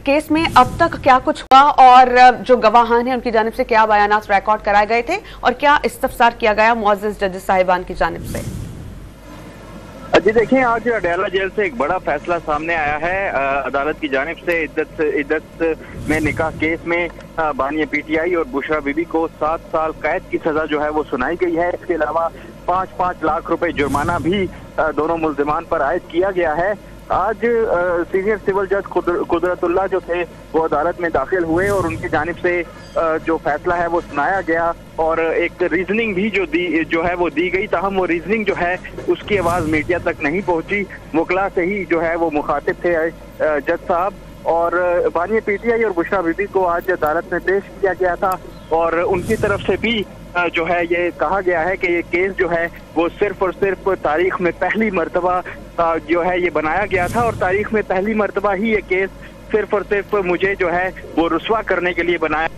Case में अब तक क्या कुछ हुआ और जो गवाहान हैं उनकी जानिब से क्या बयानात रिकॉर्ड कराए गए थे और क्या इस्तफसार किया गया मुअज़्ज़ज़ जजेस साहिबान की जानिब से? जी देखिए, आज अडयाला जेल से एक बड़ा फैसला सामने आया है। अदालत की जानिब से इद्दत में निकाह केस में बानिया पीटीआई और बुशरा बीबी को 7 साल कैद की सजा जो है वो सुनाई गई है। इसके अलावा 5-5 लाख रुपए जुर्माना भी दोनों मुल्जिमान पर आयद किया गया है। आज सीनियर सिविल जज कुदरतुल्लाह जो थे वो अदालत में दाखिल हुए और उनकी जानिब से जो फैसला है वो सुनाया गया और एक रीजनिंग भी जो है वो दी गई। ताहम वो रीजनिंग जो है उसकी आवाज़ मीडिया तक नहीं पहुंची, वकला से ही जो है वो मुखातिब थे जज साहब। और बानिया पीटीआई और बुशरा बीबी को आज अदालत में पेश किया गया था और उनकी तरफ से भी जो है ये कहा गया है कि ये केस जो है वो सिर्फ और सिर्फ तारीख में पहली मर्तबा जो है ये बनाया गया था और तारीख में पहली मर्तबा ही ये केस सिर्फ और सिर्फ मुझे जो है वो रुस्वा करने के लिए बनाया